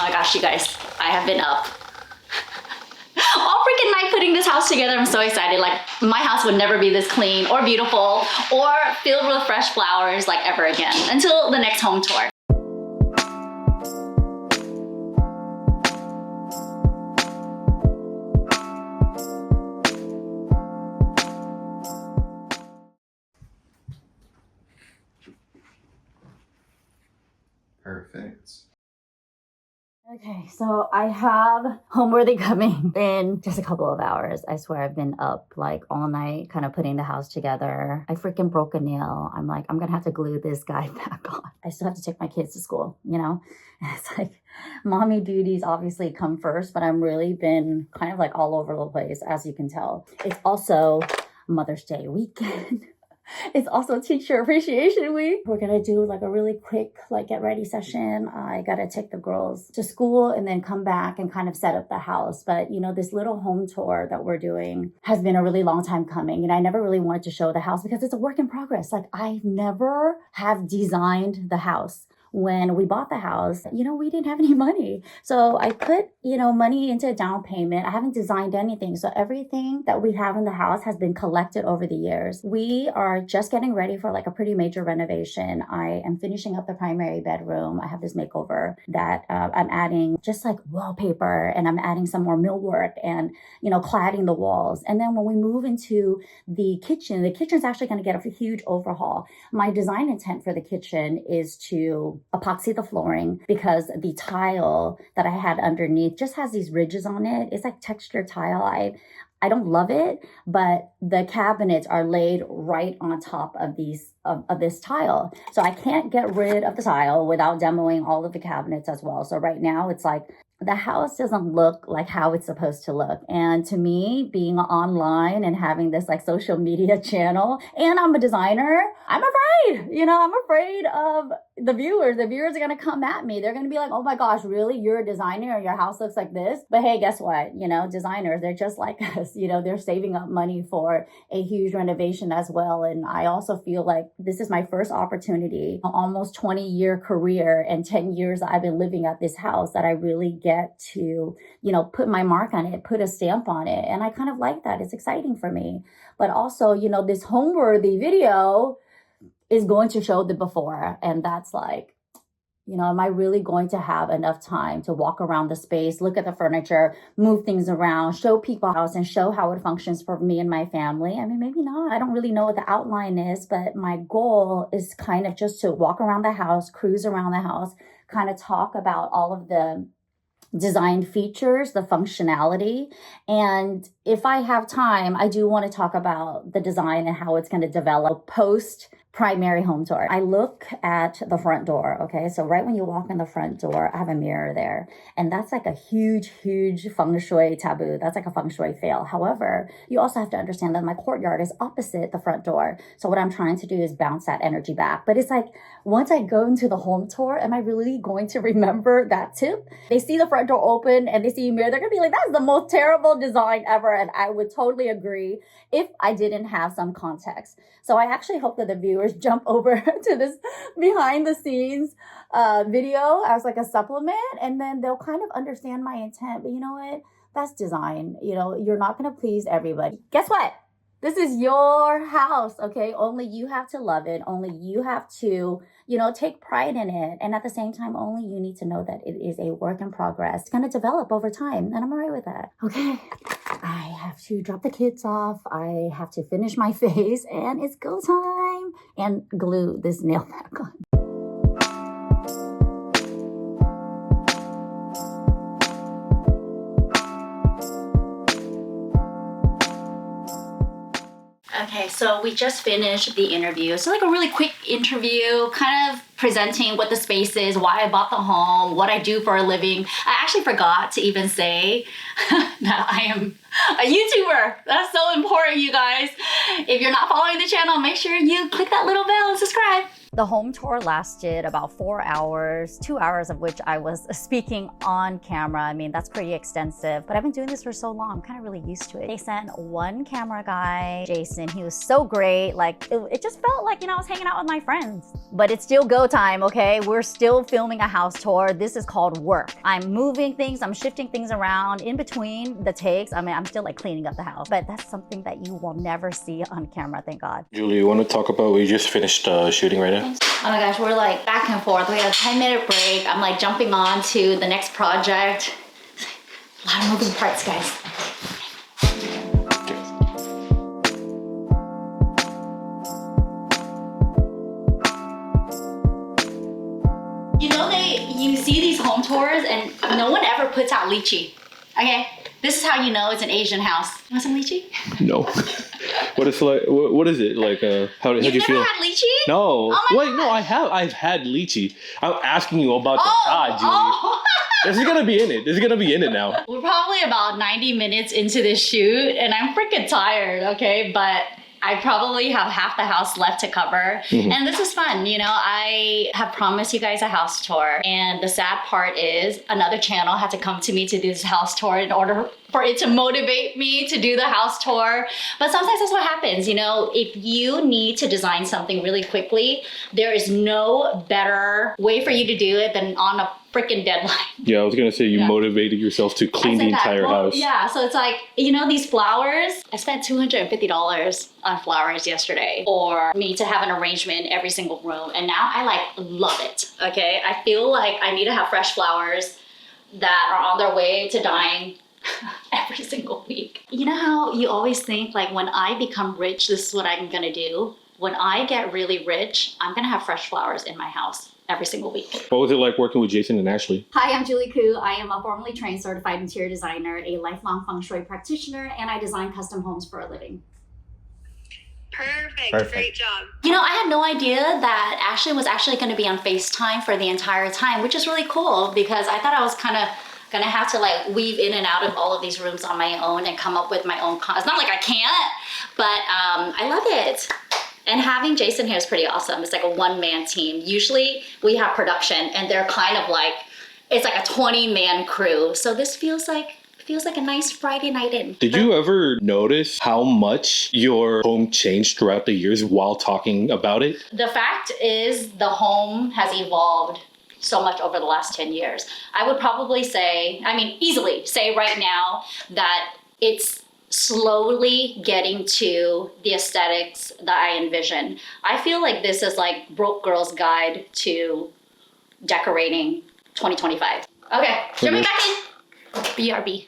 Oh my gosh, you guys, I have been up all freaking night putting this house together. I'm so excited. Like, my house would never be this clean or beautiful or filled with fresh flowers like ever again until the next home tour. Perfect. Okay, so I have Homeworthy coming in just a couple of hours. I swear I've been up like all night kind of putting the house together. I freaking broke a nail. I'm like, I'm gonna have to glue this guy back on. I still have to take my kids to school, you know? And it's like, mommy duties obviously come first, but I'm really been kind of like all over the place, as you can tell. It's also Mother's Day weekend. It's also Teacher Appreciation Week. We're gonna do like a really quick like get ready session. I gotta take the girls to school and then come back and kind of set up the house. But you know, this little home tour that we're doing has been a really long time coming, and I never really wanted to show the house because it's a work in progress. Like, I never have designed the house. When we bought the house, you know, we didn't have any money. So I put, you know, money into a down payment. I haven't designed anything. So everything that we have in the house has been collected over the years. We are just getting ready for like a pretty major renovation. I am finishing up the primary bedroom. I have this makeover that I'm adding just like wallpaper, and I'm adding some more millwork and, you know, cladding the walls. And then when we move into the kitchen's actually going to get a huge overhaul. My design intent for the kitchen is to epoxy the flooring because the tile that I had underneath just has these ridges on it. It's like textured tile. I don't love it, but the cabinets are laid right on top of these of this tile. So I can't get rid of the tile without demoing all of the cabinets as well. So right now it's like the house doesn't look like how it's supposed to look. And to me, being online and having this like social media channel, and I'm a designer, I'm afraid, you know, I'm afraid of the viewers. The viewers are going to come at me. They're going to be like, oh my gosh, really? You're a designer and your house looks like this? But hey, guess what? You know, designers, they're just like us. You know, they're saving up money for a huge renovation as well. And I also feel like this is my first opportunity, almost 20-year career and 10 years I've been living at this house, that I really get to, you know, put my mark on it, put a stamp on it. And I kind of like that. It's exciting for me. But also, you know, this Homeworthy video is going to show the before. And that's like, you know, am I really going to have enough time to walk around the space, look at the furniture, move things around, show people house and show how it functions for me and my family? I mean, maybe not. I don't really know what the outline is, but my goal is kind of just to walk around the house, cruise around the house, kind of talk about all of the design features, the functionality. And if I have time, I do want to talk about the design and how it's going to develop post primary home tour. I look at the front door. Okay. So right when you walk in the front door, I have a mirror there. And that's like a huge, huge feng shui taboo. That's like a feng shui fail. However, you also have to understand that my courtyard is opposite the front door. So what I'm trying to do is bounce that energy back. But it's like, once I go into the home tour, am I really going to remember that tip? They see the front door open and they see a mirror. They're going to be like, that's the most terrible design ever. And I would totally agree if I didn't have some context. So I actually hope that the viewers jump over to this behind the scenes video as like a supplement, and then they'll kind of understand my intent. But you know what? That's design. You know, you're not going to please everybody. Guess what? This is your house, okay? Only you have to love it. Only you have to, you know, take pride in it. And at the same time, only you need to know that it is a work in progress. It's going to develop over time, and I'm all right with that. Okay, I have to drop the kids off. I have to finish my face, and it's go time. And glue this nail back on. Okay, so we just finished the interview. So like a really quick interview, kind of presenting what the space is, why I bought the home, what I do for a living. I actually forgot to even say that I am a YouTuber. That's so important, you guys. If you're not following the channel, make sure you click that little bell and subscribe. The home tour lasted about 4 hours, 2 hours of which I was speaking on camera. I mean, that's pretty extensive, but I've been doing this for so long, I'm kind of really used to it. They sent one camera guy, Jason. He was so great. Like, it just felt like, I was hanging out with my friends. But it's still go time, okay? We're still filming a house tour. This is called work. I'm moving things, I'm shifting things around. In between the takes, I mean, I'm still like cleaning up the house, but that's something that you will never see on camera, thank God. Julie, you want to talk about what you just finished shooting right now? Oh my gosh, we're like back and forth. We had a 10-minute break. I'm like jumping on to the next project. A lot of moving parts, guys. You see these home tours and no one ever puts out lychee. Okay, this is how you know it's an Asian house. You want some lychee? No. What is like? What is it like? How do you feel? You've never had lychee? No. Oh Wait, no, I have. I've had lychee. I'm asking you about the Julie. Oh. This is gonna be in it. This is gonna be in it now. We're probably about 90 minutes into this shoot, and I'm freaking tired. Okay, but I probably have half the house left to cover. And this is fun. I have promised you guys a house tour. And the sad part is another channel had to come to me to do this house tour in order for it to motivate me to do the house tour. But sometimes that's what happens. If you need to design something really quickly, there is no better way for you to do it than on a freaking deadline. Yeah, I was gonna say you motivated yourself to clean the entire house. Yeah, so it's like, these flowers, I spent $250 on flowers yesterday for me to have an arrangement in every single room. And now I love it, okay? I feel like I need to have fresh flowers that are on their way to dying every single week. You know how you always think when I become rich, this is what I'm gonna do? When I get really rich, I'm gonna have fresh flowers in my house every single week. What was it like working with Jason and Ashley? Hi, I'm Julie Khuu. I am a formally trained certified interior designer, a lifelong feng shui practitioner, and I design custom homes for a living. Perfect. Great job. I had no idea that Ashley was actually going to be on FaceTime for the entire time, which is really cool because I thought I was kind of gonna have to weave in and out of all of these rooms on my own and come up with my own it's not like I can't, but I love it. And having Jason here is pretty awesome. It's like a one-man team. Usually we have production and they're kind of it's like a 20-man crew. So this feels like a nice Friday night in. Did you ever notice how much your home changed throughout the years while talking about it? The fact is the home has evolved so much over the last 10 years. I would probably say, easily say right now that it's slowly getting to the aesthetics that I envision. I feel like this is Broke Girl's Guide to Decorating 2025. Okay, jumping back in. BRB.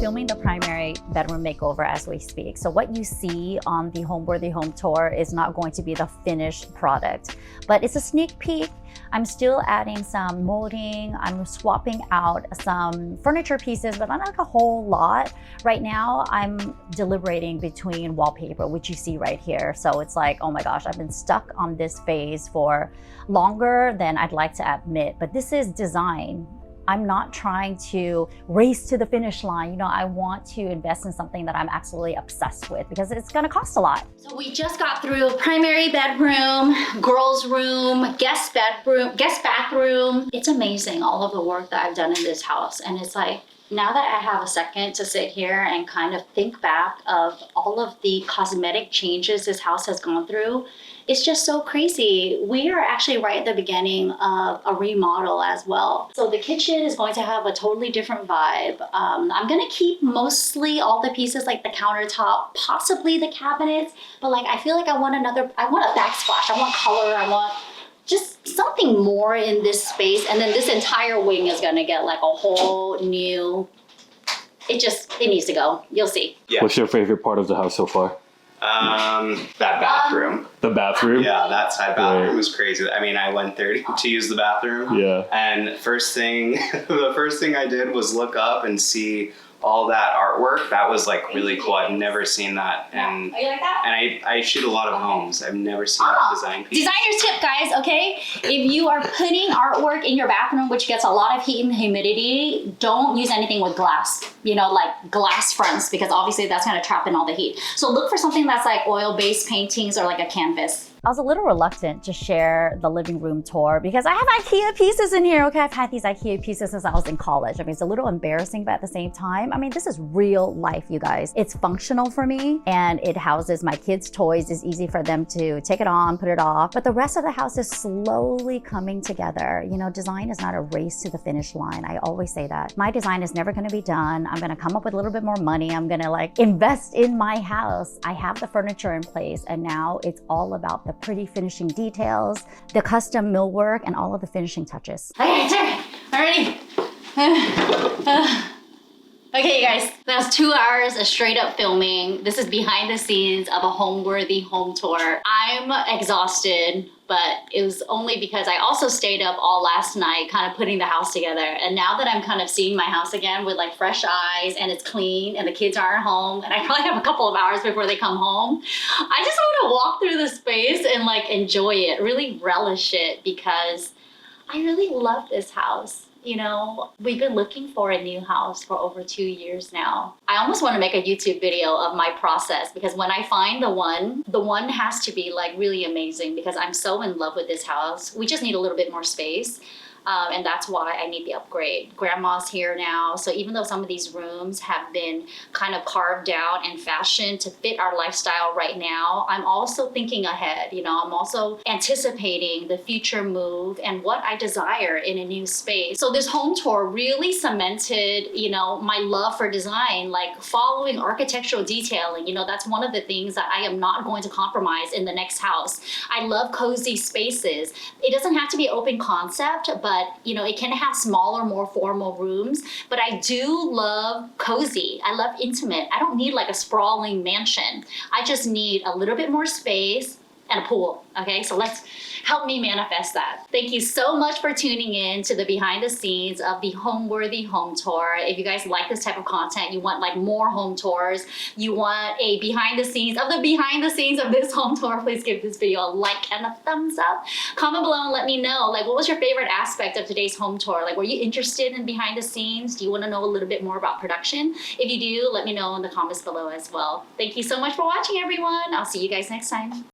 Filming the primary bedroom makeover as we speak. So what you see on the Homeworthy Home Tour is not going to be the finished product, but it's a sneak peek. I'm still adding some molding. I'm swapping out some furniture pieces, but not a whole lot. Right now, I'm deliberating between wallpaper, which you see right here. So it's oh my gosh, I've been stuck on this phase for longer than I'd like to admit, but this is design. I'm not trying to race to the finish line. I want to invest in something that I'm absolutely obsessed with because it's gonna cost a lot. So we just got through primary bedroom, girls' room, guest bathroom. It's amazing all of the work that I've done in this house. And it's now that I have a second to sit here and kind of think back of all of the cosmetic changes this house has gone through, it's just so crazy. We are actually right at the beginning of a remodel as well. So the kitchen is going to have a totally different vibe. I'm gonna keep mostly all the pieces like the countertop, possibly the cabinets, but I feel like I want a backsplash, I want color, I want just something more in this space. And then this entire wing is gonna get a whole new, it needs to go. You'll see. Yeah. What's your favorite part of the house so far? That bathroom. The bathroom? Yeah, that side bathroom was crazy. I went there to use the bathroom. Yeah. And the first thing I did was look up and see all that artwork, that was like really cool. I've never seen that. And Are you like that? and I shoot a lot of homes. I've never seen that design piece. Designer's tip, guys, okay? If you are putting artwork in your bathroom, which gets a lot of heat and humidity, don't use anything with glass, you know, like glass fronts, because obviously that's gonna trap in all the heat. So look for something that's like oil-based paintings or like a canvas. I was a little reluctant to share the living room tour because I have IKEA pieces in here. Okay, I've had these IKEA pieces since I was in college. I mean, it's a little embarrassing, but at the same time, I mean, this is real life, you guys. It's functional for me and it houses my kids' toys. It's easy for them to take it on, put it off, but the rest of the house is slowly coming together. You know, design is not a race to the finish line. I always say that. My design is never gonna be done. I'm gonna come up with a little bit more money. I'm gonna like invest in my house. I have the furniture in place and now it's all about the pretty finishing details, the custom millwork, and all of the finishing touches. Okay, Terry, I'm ready. Okay, you guys, that was 2 hours of straight up filming. This is behind the scenes of a Homeworthy home tour. I'm exhausted, but it was only because I also stayed up all last night kind of putting the house together. And now that I'm kind of seeing my house again with like fresh eyes and it's clean and the kids aren't home and I probably have a couple of hours before they come home, I just want to walk through the space and like enjoy it, really relish it because I really love this house. You know, we've been looking for a new house for over 2 years now. I almost want to make a YouTube video of my process because when I find the one has to be like really amazing because I'm so in love with this house. We just need a little bit more space. And that's why I need the upgrade. Grandma's here now, so even though some of these rooms have been kind of carved out and fashioned to fit our lifestyle right now, I'm also thinking ahead. You know, I'm also anticipating the future move and what I desire in a new space. So this home tour really cemented, you know, my love for design, like following architectural detailing. You know, that's one of the things that I am not going to compromise in the next house. I love cozy spaces. It doesn't have to be open concept, but you know, it can have smaller, more formal rooms, but I do love cozy. I love intimate. I don't need like a sprawling mansion. I just need a little bit more space and a pool, okay? So let's help me manifest that. Thank you so much for tuning in to the behind the scenes of the Homeworthy home tour. If you guys like this type of content, you want like more home tours, you want a behind the scenes of this home tour, please give this video a like and a thumbs up. Comment below and let me know, like, what was your favorite aspect of today's home tour? Like, were you interested in behind the scenes? Do you want to know a little bit more about production? If you do, let me know in the comments below as well. Thank you so much for watching, everyone. I'll see you guys next time.